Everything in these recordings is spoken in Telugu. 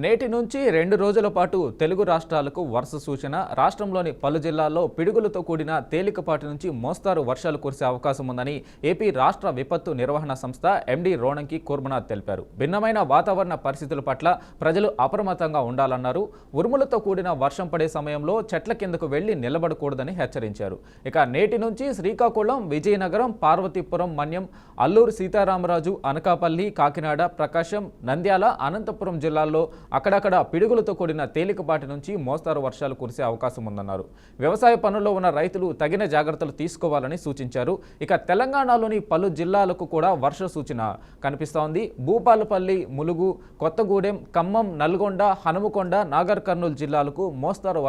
నేటి నుంచి 2 రోజుల పాటు తెలుగు రాష్ట్రాలకు వరుస సూచన. రాష్ట్రంలోని పలు జిల్లాల్లో పిడుగులతో కూడిన తేలికపాటి నుంచి మోస్తారు వర్షాలు కురిసే అవకాశం ఉందని ఏపీ రాష్ట్ర విపత్తు నిర్వహణ సంస్థ ఎండీ రోణంకి కూర్మనాథ్ తెలిపారు. భిన్నమైన వాతావరణ పరిస్థితుల పట్ల ప్రజలు అప్రమత్తంగా ఉండాలన్నారు. ఉరుములతో కూడిన వర్షం పడే సమయంలో చెట్ల కిందకు వెళ్లి నిలబడకూడదని హెచ్చరించారు. ఇక నేటి నుంచి శ్రీకాకుళం, విజయనగరం, పార్వతీపురం, మన్యం, అల్లూరు సీతారామరాజు, అనకాపల్లి, కాకినాడ, ప్రకాశం, నంద్యాల, అనంతపురం జిల్లాల్లో అక్కడక్కడ పిడుగులతో కూడిన తేలికపాటి నుంచి మోస్తారు వర్షాలు కురిసే అవకాశం ఉందన్నారు. వ్యవసాయ పనుల్లో ఉన్న రైతులు తగిన జాగ్రత్తలు తీసుకోవాలని సూచించారు. ఇక తెలంగాణలోని పలు జిల్లాలకు కూడా వర్ష సూచన కనిపిస్తోంది. భూపాలపల్లి, ములుగు, కొత్తగూడెం, ఖమ్మం, నల్గొండ, హనుమకొండ, నాగర్ కర్నూలు జిల్లాలకు మోస్తారు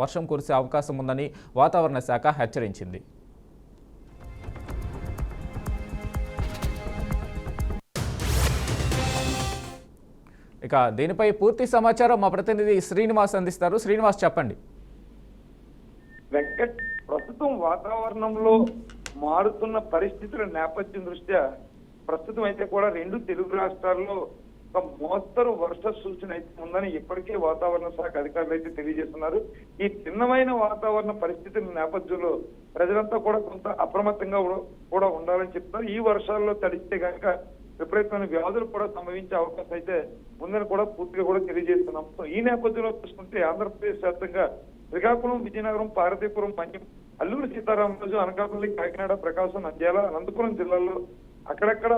వర్షం కురిసే అవకాశం ఉందని వాతావరణ శాఖ హెచ్చరించింది. ఇక దీనిపై పూర్తి సమాచారం మా ప్రతినిధి శ్రీనివాస్ అందిస్తారు. శ్రీనివాస్, చెప్పండి. వెంకట్, ప్రస్తుతం వాతావరణంలో మారుతున్న పరిస్థితుల నేపథ్యం దృష్ట్యా ప్రస్తుతం అయితే కూడా 2 తెలుగు రాష్ట్రాల్లో ఒక మోస్తరు వర్ష సూచన అయితే ఉందని ఇప్పటికే వాతావరణ శాఖ అధికారులు అయితే తెలియజేస్తున్నారు. ఈ భిన్నమైన వాతావరణ పరిస్థితుల నేపథ్యంలో ప్రజలంతా కూడా కొంత అప్రమత్తంగా కూడా ఉండాలని చెప్తున్నారు. ఈ వర్షాల్లో తడిస్తే కనుక విపరీతమైన వ్యాధులు కూడా సంభవించే అవకాశం అయితే ఉందని కూడా పూర్తిగా కూడా తెలియజేస్తున్నాం. సో ఈ నేపథ్యంలో చూసుకుంటే ఆంధ్రప్రదేశ్ వ్యాప్తంగా శ్రీకాకుళం, విజయనగరం, పార్వతీపురం, మన్యం, అల్లూరు సీతారామరాజు, అనకాపల్లి, కాకినాడ, ప్రకాశం, నంద్యాల, అనంతపురం జిల్లాల్లో అక్కడక్కడ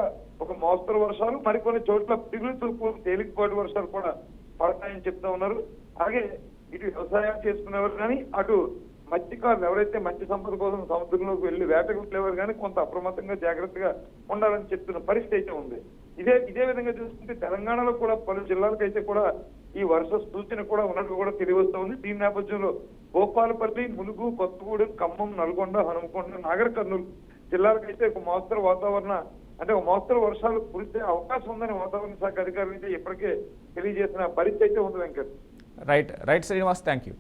ఒక మోస్తరు వర్షాలు, మరికొన్ని చోట్ల పిడుగులతో కూడిన తేలికపాటి వర్షాలు కూడా పడతాయని చెప్తా ఉన్నారు. అలాగే ఇటు వ్యవసాయం చేసుకునేవారు కానీ అటు మత్స్యకారులు ఎవరైతే మత్స్య సంపద కోసం సముద్రంలోకి వెళ్లి వేటగుట్లేవారు కానీ కొంత అప్రమత్తంగా జాగ్రత్తగా ఉండాలని చెప్తున్న పరిస్థితి అయితే ఉంది. ఇదే విధంగా చూసుకుంటే తెలంగాణలో కూడా పలు జిల్లాలకైతే కూడా ఈ వర్ష సూచన కూడా ఉన్నట్టు కూడా తెలియవస్తూ ఉంది. దీని నేపథ్యంలో భూపాలపల్లి, ములుగు, కొత్తగూడెం, ఖమ్మం, నల్గొండ, హనుమకొండ, నాగర్ కర్నూలు జిల్లాలకైతే ఒక మోస్తరు వర్షాలు కురిసే అవకాశం ఉందని వాతావరణ శాఖ అధికారులు అయితే ఇప్పటికే తెలియజేసిన పరిస్థితి అయితే ఉంది. Venkat, right Srinivas, thank you.